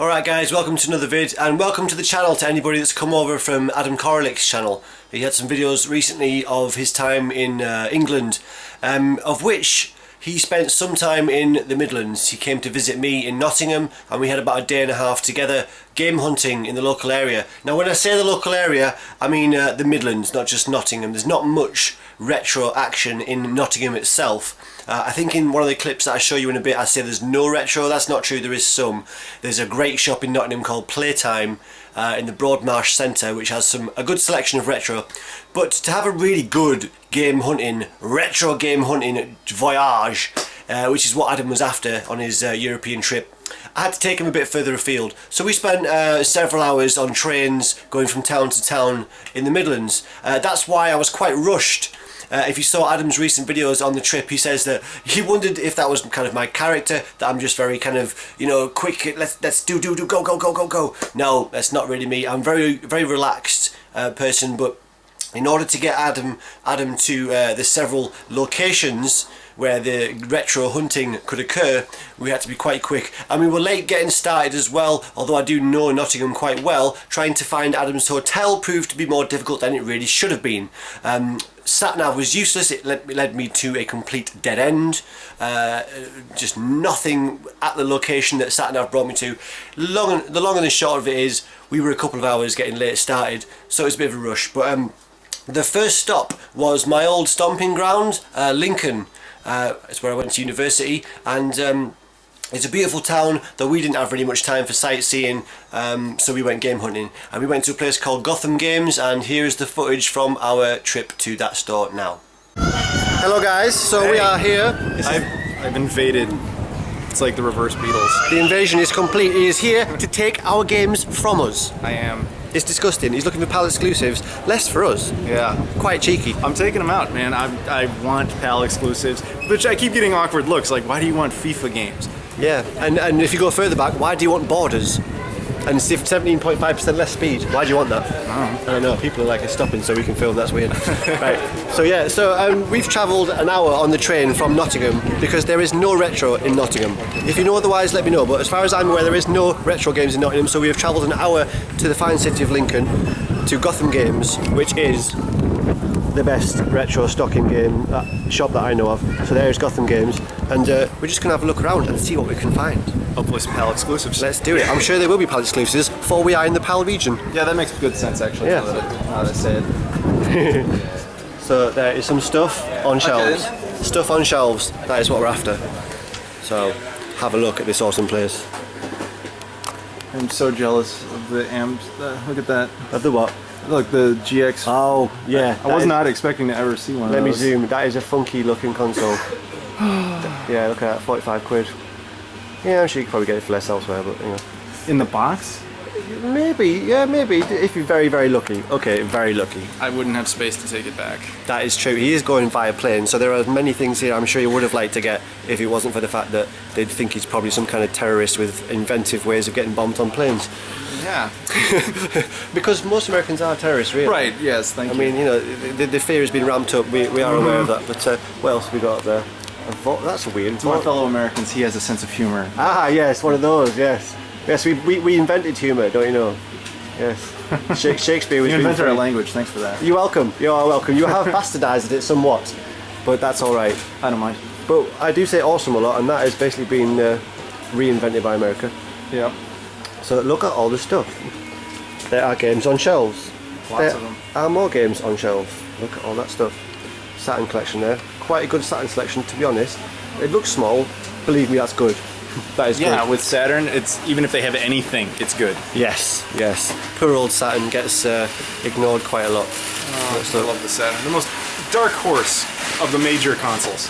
Alright guys, welcome to another vid, and welcome to the channel to anybody that's come over from Adam Koralik's channel. He had some videos recently of his time in England, of which he spent some time in the Midlands. He came to visit me in Nottingham and we had about a day and a half together game hunting in the local area. Now when I say the local area, I mean the Midlands, not just Nottingham. There's not much retro action in Nottingham itself. I think in one of the clips that I show you in a bit I say there's no retro. That's not true, there is some. There's a great shop in Nottingham called Playtime in the Broadmarsh Centre, which has a good selection of retro. But to have a really good retro game hunting voyage, which is what Adam was after on his European trip, I had to take him a bit further afield. So we spent several hours on trains going from town to town in the Midlands. That's why I was quite rushed. If you saw Adam's recent videos on the trip, he says that he wondered if that was kind of my character, that I'm just very kind of, you know, quick, let's do, go. No, that's not really me. I'm very relaxed person, but in order to get Adam to the several locations where the retro hunting could occur, we had to be quite quick, and we were late getting started as well. Although I do know Nottingham quite well, trying to find Adam's hotel proved to be more difficult than it really should have been. Sat-nav was useless. It led me to a complete dead end. Just nothing at the location that sat-nav brought me to. The long and the short of it is, we were a couple of hours getting late started, so it was a bit of a rush. But the first stop was my old stomping ground, Lincoln. It's where I went to university, and it's a beautiful town, though we didn't have really much time for sightseeing, so we went game hunting. And we went to a place called Gotham Games, and here's the footage from our trip to that store now. Hello guys, so we are here. I've invaded. It's like the reverse Beatles. The invasion is complete. He is here to take our games from us. I am. It's disgusting. He's looking for PAL exclusives, less for us. Yeah. Quite cheeky. I'm taking them out, man. I want PAL exclusives, which I keep getting awkward looks, like, why do you want FIFA games? Yeah, and if you go further back, why do you want borders? And 17.5% less speed. Why do you want that? I don't know, people are like stopping so we can film, that's weird. Right, so yeah, we've travelled an hour on the train from Nottingham because there is no retro in Nottingham. If you know otherwise, let me know, but as far as I'm aware, there is no retro games in Nottingham, so we have travelled an hour to the fine city of Lincoln, to Gotham Games, which is the best retro stocking game shop that I know of. So there's Gotham Games, and we're just going to have a look around and see what we can find. Hopefully some PAL exclusives. Let's do it. I'm sure there will be PAL exclusives, for we are in the PAL region. Yeah, that makes good sense actually, yeah. Now that I say it. So there is some stuff on shelves. Okay. Stuff on shelves, that is what we're after. So have a look at this awesome place. I'm so jealous of the amps. Look at that. Of the what? Look, the GX. Oh, yeah. I was not expecting to ever see one of those. Let me zoom. That is a funky looking console. Yeah, look at that, 45 quid. Yeah, I'm sure you could probably get it for less elsewhere, but you know. In the box? Maybe, yeah, maybe. If you're very lucky. Okay, very lucky. I wouldn't have space to take it back. That is true. He is going via plane, so there are many things here I'm sure he would have liked to get if it wasn't for the fact that they'd think he's probably some kind of terrorist with inventive ways of getting bombed on planes. Yeah. Because most Americans are terrorists, really. Right, yes, thank you. I mean, you know, the fear has been ramped up, we are aware of that, but what else have we got up there? That's a weird. To my fellow Americans, he has a sense of humor. Ah, yes, one of those, yes. Yes, we invented humour, don't you know? Yes. Shakespeare was... You invented our language, thanks for that. You're welcome, you are welcome. You have bastardised it somewhat, but that's alright. I don't mind. But I do say awesome a lot, and that is basically being reinvented by America. Yeah. So look at all the stuff. There are games on shelves. Lots of them. There are more games on shelves. Look at all that stuff. Saturn collection there. Quite a good Saturn selection, to be honest. It looks small. Believe me, that's good. That is good. Yeah, with Saturn, it's even if they have anything, it's good. Yes, yes. Poor old Saturn gets ignored quite a lot. I love the Saturn. The most dark horse of the major consoles.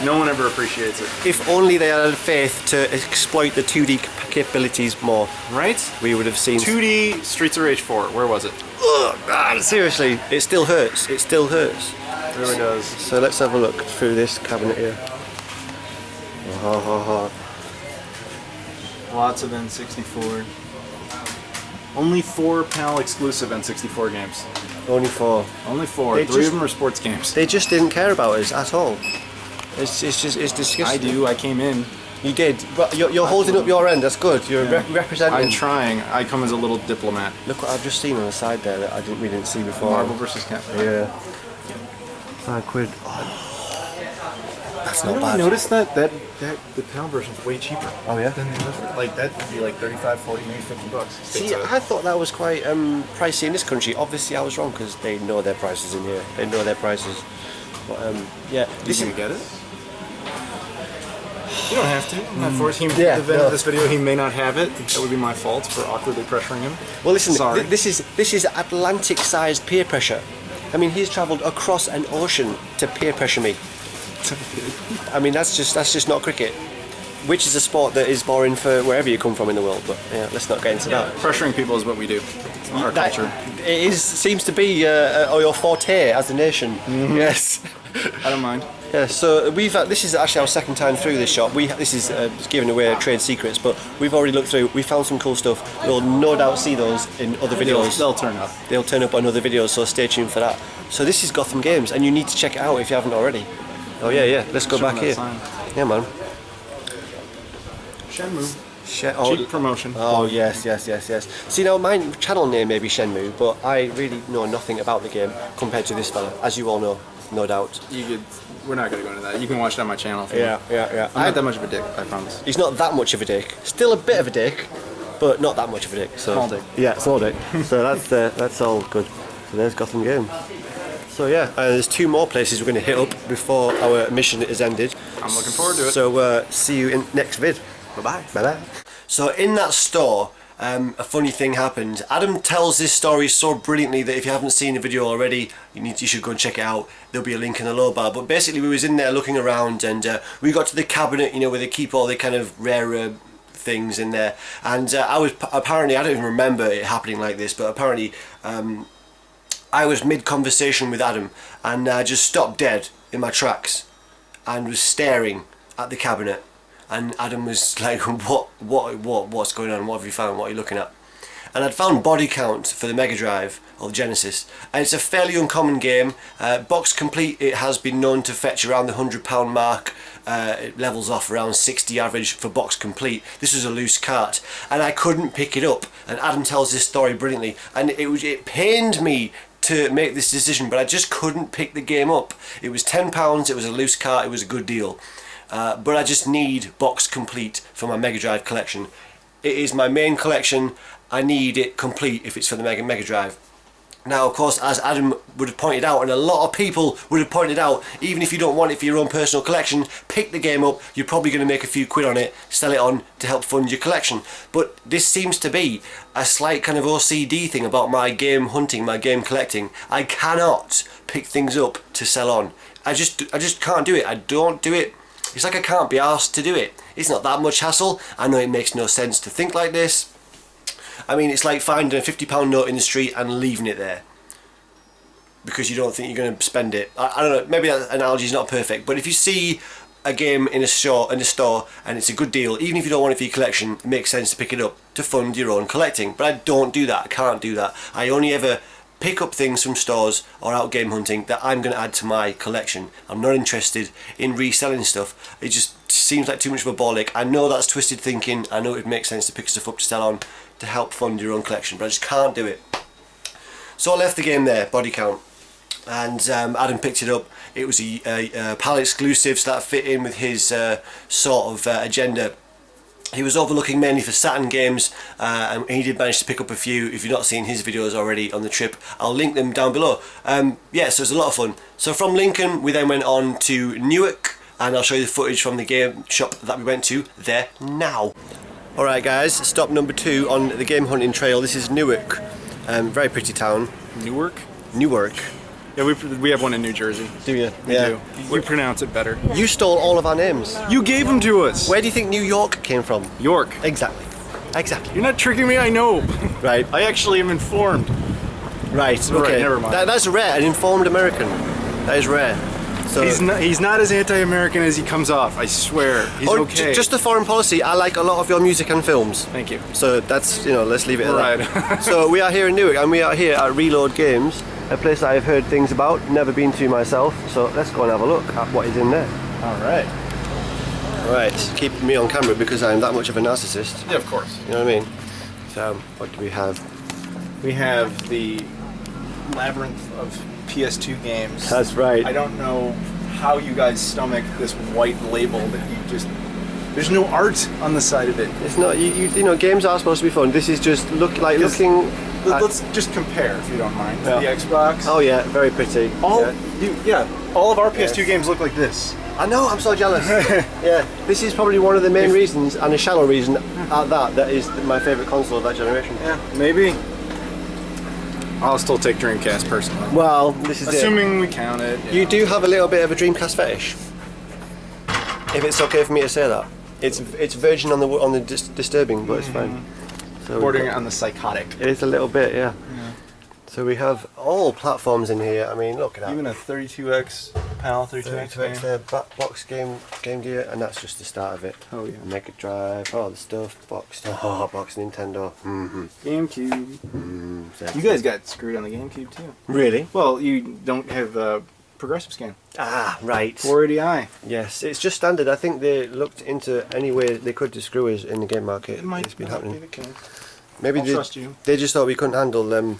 No one ever appreciates it. If only they had faith to exploit the 2D capabilities more. Right? We would have seen... 2D Streets of Rage 4, where was it? Ugh, man, seriously, it still hurts. It still hurts. It really does. So let's have a look through this cabinet here. Lots of N64. Only 4 PAL exclusive N64 games. Only 4. Only 4. 3 of them are sports games. They just didn't care about us at all. It's disgusting. I do. I came in. You did, but you're holding up your end. That's good. You're representing. I'm trying. I come as a little diplomat. Look what I've just seen on the side there that we didn't see before. Marble versus Kent. Yeah. £5. Oh. That's not bad. I noticed that the pound version's way cheaper. Oh yeah. Than the other. Like that would be like 35, 40, maybe $50. See, I thought that was quite pricey in this country. Obviously, I was wrong because they know their prices in here. They know their prices. But yeah. You gonna get it? You don't have to. I'm not forced. He Yeah, at the end no. of this video, he may not have it. That would be my fault for awkwardly pressuring him. Well, listen. Sorry. This is Atlantic-sized peer pressure. I mean, he's travelled across an ocean to peer pressure me. I mean, that's just not cricket, which is a sport that is boring for wherever you come from in the world. But yeah, let's not get into that. Pressuring people is what we do. It's our culture. It seems to be your forte as a nation. Mm-hmm. Yes. I don't mind. Yeah, so this is actually our second time through this shop. This is giving away trade secrets, but we've already looked through. We found some cool stuff. We'll no doubt see those in other videos. They'll turn up. They'll turn up on other videos, so stay tuned for that. So this is Gotham Games, and you need to check it out if you haven't already. Oh yeah. Let's go back here. Sign. Yeah, man. Shenmue. Cheap promotion. Oh yes. See, now my channel name may be Shenmue, but I really know nothing about the game compared to this fella, as you all know, no doubt. We're not going to go into that. You can watch that on my channel. Yeah. I'm not that much of a dick, I promise. He's not that much of a dick. Still a bit of a dick, but not that much of a dick. So. Small dick. Yeah, small dick. So that's all good. So there's Gotham Game. So yeah, there's 2 more places we're going to hit up before our mission is ended. I'm looking forward to it. So see you in next vid. Bye-bye. Bye-bye. So in that store, a funny thing happened. Adam tells this story so brilliantly that if you haven't seen the video already, you should go and check it out. There'll be a link in the lower bar. But basically, we was in there looking around, and we got to the cabinet, where they keep all the kind of rarer things in there. And I don't even remember it happening like this, but apparently I was mid-conversation with Adam, and I just stopped dead in my tracks and was staring at the cabinet. And Adam was like, what's going on? What have you found? What are you looking at? And I'd found Body Count for the Mega Drive or the Genesis, and it's a fairly uncommon game. Box complete, it has been known to fetch around the £100 mark. It levels off around 60 average for box complete. This was a loose cart, and I couldn't pick it up. And Adam tells this story brilliantly, and it pained me to make this decision, but I just couldn't pick the game up. It was £10. It was a loose cart. It was a good deal. But I just need box complete for my Mega Drive collection. It is my main collection. I need it complete if it's for the Mega Drive. Now, of course, as Adam would have pointed out, and a lot of people would have pointed out, even if you don't want it for your own personal collection, pick the game up. You're probably going to make a few quid on it, sell it on to help fund your collection. But this seems to be a slight kind of OCD thing about my game hunting, my game collecting. I cannot pick things up to sell on. I just can't do it. I don't do it. It's like I can't be asked to do it. It's not that much hassle. I know it makes no sense to think like this. I mean, it's like finding a £50 note in the street and leaving it there because you don't think you're going to spend it. I don't know, maybe that analogy is not perfect, but if you see a game in a store and it's a good deal, even if you don't want it for your collection, it makes sense to pick it up to fund your own collecting. But I don't do that. I can't do that. I only ever pick up things from stores or out game hunting that I'm going to add to my collection. I'm not interested in reselling stuff. It just seems like too much of a ball ache. I know that's twisted thinking. I know it makes sense to pick stuff up to sell on to help fund your own collection, but I just can't do it. So I left the game there, Body Count, and Adam picked it up. It was a PAL exclusive, so that fit in with his sort of agenda. He was overlooking mainly for Saturn games, and he did manage to pick up a few. If you've not seen his videos already on the trip, I'll link them down below. Yeah, so it was a lot of fun. So from Lincoln, we then went on to Newark, and I'll show you the footage from the game shop that we went to there now. Alright guys, stop number 2 on the game hunting trail. This is Newark, very pretty town. Newark? Newark. Yeah, we have one in New Jersey. Do you? We do. You pronounce it better. You stole all of our names. You gave them to us. Where do you think New York came from? York. Exactly. You're not tricking me, I know. Right. I actually am informed. Right, okay. Right, never mind. That's rare, an informed American. That is rare. So, he's not as anti-American as he comes off, I swear. He's okay. Just the foreign policy, I like a lot of your music and films. Thank you. So that's, let's leave it at right. that. So we are here in Newark, and we are here at Reload Games, a place that I've heard things about, never been to myself. So let's go and have a look at what is in there. Alright. Right, keep me on camera because I'm that much of a narcissist. Yeah, of course. You know what I mean? So, what do we have? We have the labyrinth of PS2 games. That's right. I don't know how you guys stomach this white label that you just... There's no art on the side of it. It's not, you know, games are supposed to be fun. This is just looking... Let's just compare, if you don't mind. Yeah. The Xbox. Oh yeah, very pretty. All of our PS2 Yes. games look like this. I know, I'm so jealous. Yeah, this is probably one of the main reasons, and a shallow reason at that is my favourite console of that generation. Yeah, maybe. I'll still take Dreamcast personally. Well, this is Assuming we count it. You do have a little bit of a Dreamcast fetish. If it's okay for me to say that. It's verging on the disturbing, but it's fine. So bordering on the psychotic. It is a little bit, yeah. So we have all platforms in here. I mean, look at that. Even a 32X PAL 32X game. Back box Game Gear, and that's just the start of it. Oh yeah. Mega Drive, all the stuff, box Nintendo. GameCube. You guys got screwed on the GameCube too. Really? Well, you don't have progressive scan. Ah, right. 480i. Yes, it's just standard. I think they looked into any way they could to screw us in the game market. It might It's been be happening. the case. Maybe I'll trust you. they just thought we couldn't handle them.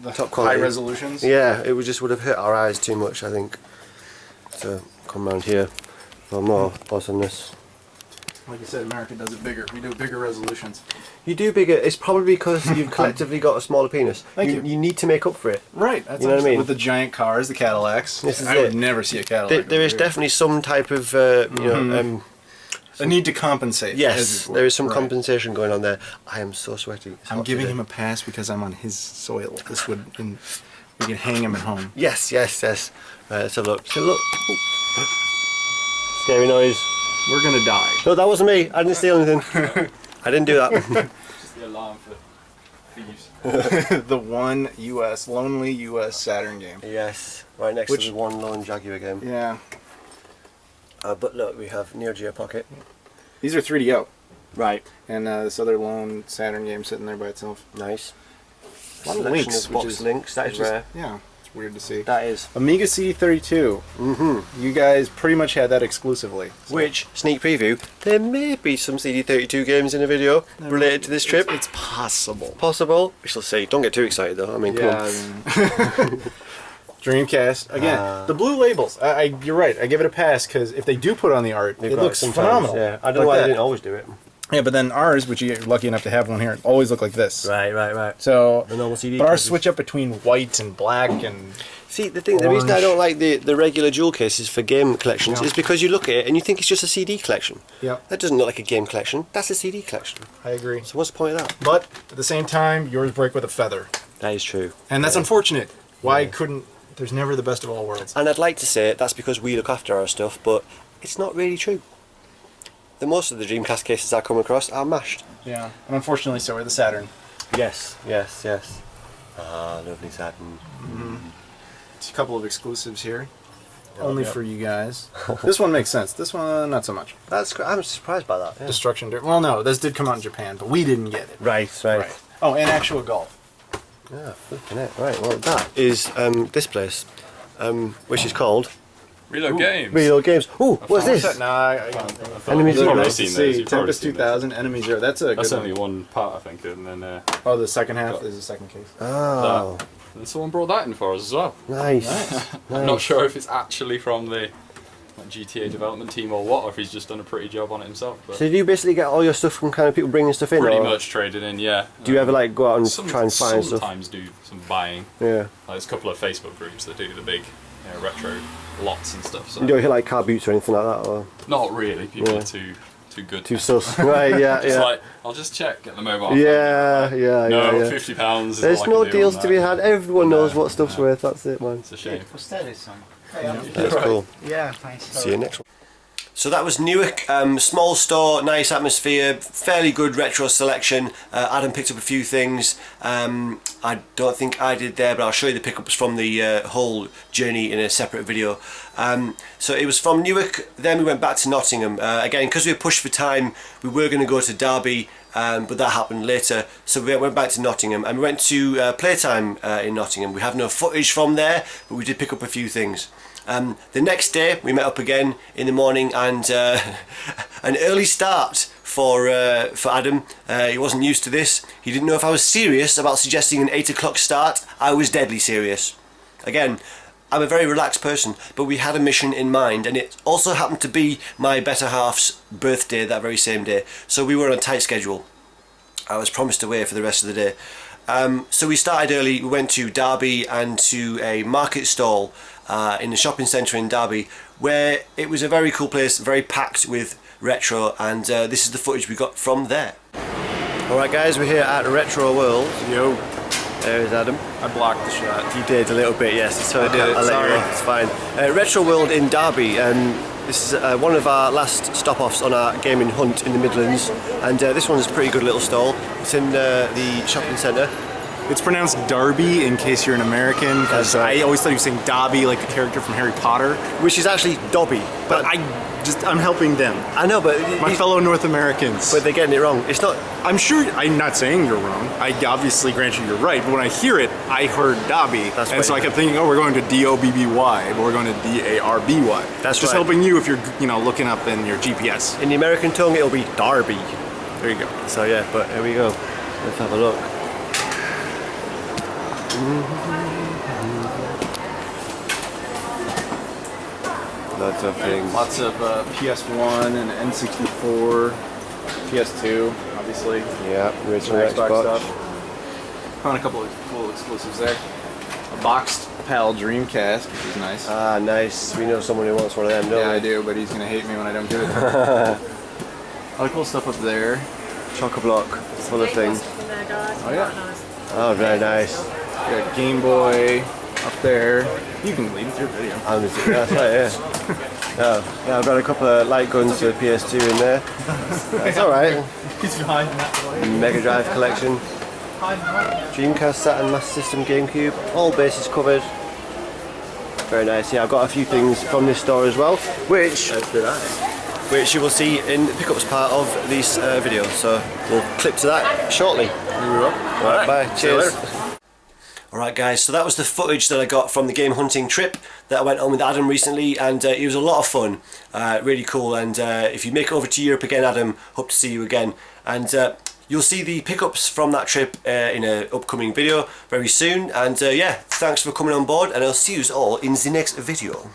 The Top quality. high resolutions. Yeah, it would have hurt our eyes too much, I think. So come round here for more awesomeness. Like you said, America does it bigger. We do bigger resolutions. You do bigger. It's probably because you've collectively got a smaller penis. Thank you. You need to make up for it. Right. That's You know what I mean? With the giant cars, the Cadillacs. This is I it. would never see a Cadillac. There is over here. definitely some type of a need to compensate. yes, there is some compensation going on there. I am so sweaty. It's I'm hot giving today. him a pass because I'm on his soil. This would, we can hang him at home. Yes. Right, let's have a look. Ooh. Scary noise. We're gonna die. No, that wasn't me. I didn't steal anything. I didn't do that. Just the alarm for thieves. The one lonely U.S. Saturn game. Yes, right next to the one lone Jaguar game. Yeah. But look, we have Neo Geo Pocket. These are 3DO. Right. And this other lone Saturn game sitting there by itself. Nice. A lot of Selection links, of which box is links. That is rare. Yeah, it's weird to see. That is. Amiga CD32. Mm-hmm. You guys pretty much had that exclusively. So. Which, sneak preview, there may be some CD32 games in a video related to this trip. It's possible. Possible. We shall see. Don't get too excited though. I mean, come on. Dreamcast. Again, the blue labels. You're right. I give it a pass because if they do put on the art, They've it got looks sometimes, phenomenal. Yeah. I don't know why they didn't always do it. Yeah, but then ours, which you're lucky enough to have one here, always look like this. Right. So, The normal CD. but ours cases. switch up between white and black and... See, the reason I Orange. don't like the regular jewel cases for game collections is because you look at it and you think it's just a CD collection. Yep. That doesn't look like a game collection. That's a CD collection. I agree. So what's the point of that? But at the same time, yours break with a feather. That is true. And that's unfortunate. Why couldn't... There's never the best of all worlds. And I'd like to say that's because we look after our stuff, but it's not really true. The most of the Dreamcast cases I come across are mashed. Yeah. And unfortunately, so are the Saturn. Yes. Ah, lovely Saturn. It's a couple of exclusives here. Only for you guys. This one makes sense. This one, not so much. I'm surprised by that. Yeah. Destruction. Well, no, this did come out in Japan, but we didn't get it. Right. Oh, and Actual Golf. Yeah, flipping it. Right, well that is this place, which is called Reload Games. Reload Games. Ooh, what's What's this? that? Nah, Enemy You've Zero. probably nice to seen those. see. You've probably Tempest seen 2000, Enemy Zero. That's a That's good only one. one part, I think, and then Oh, the second half is the second case. Oh, and someone brought that in for us as well. nice. I'm not sure if it's actually from the GTA development team or what, or if he's just done a pretty job on it himself. But So do you basically get all your stuff from kind of people bringing stuff in? pretty or much traded in, yeah. Do you ever like go out and Some- try and find stuff? sometimes do some buying. Yeah. Like, there's a couple of Facebook groups that do the big retro lots and stuff. So You don't hit like car boots or anything like that, or not really. People Yeah. are too good. too sus. Right? Yeah. Just Yeah. like, I'll just check at the mobile. phone. Yeah. No, Yeah. £50 is There's all I no can do deals on to be that. had. Everyone knows No, what stuff's no. worth. That's it, man. It's a shame. What's that is on? That's cool. Yeah, thanks. See you next one. So that was Newark, small store, nice atmosphere, fairly good retro selection. Adam picked up a few things. I don't think I did there, but I'll show you the pickups from the whole journey in a separate video. So it was from Newark, then we went back to Nottingham. Again, because we were pushed for time, we were going to go to Derby, but that happened later. So we went back to Nottingham, and we went to Playtime in Nottingham. We have no footage from there, but we did pick up a few things. The next day we met up again in the morning, and an early start for Adam. He wasn't used to this. He didn't know if I was serious about suggesting an 8 o'clock start. I was deadly serious. Again, I'm a very relaxed person, but we had a mission in mind, and it also happened to be my better half's birthday that very same day, so we were on a tight schedule. I was promised away for the rest of the day. So we started early. We went to Derby and to a market stall in the shopping centre in Derby, where it was a very cool place, very packed with retro, and this is the footage we got from there. Alright guys, we're here at Retro World. Yo, There's Adam. I blocked the shot. You did a little bit, yes. So I did it, I'll let sorry. you off, it's fine. Retro World in Derby. This is one of our last stop-offs on our gaming hunt in the Midlands, and this one's a pretty good little stall. It's in the shopping centre. It's pronounced Darby in case you're an American, because That's right. I always thought you were saying Dobby, like the character from Harry Potter. Which is actually Dobby. But I'm helping them. I know, but My fellow North Americans. but they're getting it wrong. It's not. I'm sure, I'm not saying you're wrong. I obviously grant you you're right, but when I hear it, I heard Dobby. That's and right. so I kept thinking, oh, we're going to D-O-B-B-Y, but we're going to D-A-R-B-Y. That's just right. helping you if you're, looking up in your GPS. In the American tongue, it'll be Derby. There you go. So yeah, but here we go. Let's have a look. Lots of things. Lots of PS1 and N64, PS2, obviously. Yeah, original Xbox Xbox. stuff. Found a couple of cool exclusives there. A boxed PAL Dreamcast, which is nice. Ah, nice. We know someone who wants one of them, don't Yeah, we? I do, but he's gonna hate me when I don't get it. Other cool stuff up there. Chock-a-block, full of things. Oh yeah. Oh, very nice. We got Game Boy up there. You can leave it's your video. That's right, yeah. Oh, yeah, I've got a couple of light guns for the PS2 in there. That's alright. He's behind that. Mega Drive collection. Dreamcast, Saturn, Master System, GameCube. All bases covered. Very nice. Yeah, I've got a few things from this store as well, which you will see in the pickups part of this video. So we'll clip to that shortly. Alright, bye. Cheers. Alright guys, so that was the footage that I got from the game hunting trip that I went on with Adam recently, and it was a lot of fun, really cool, and if you make it over to Europe again, Adam, hope to see you again, and you'll see the pickups from that trip in an upcoming video very soon, and yeah, thanks for coming on board, and I'll see you all in the next video.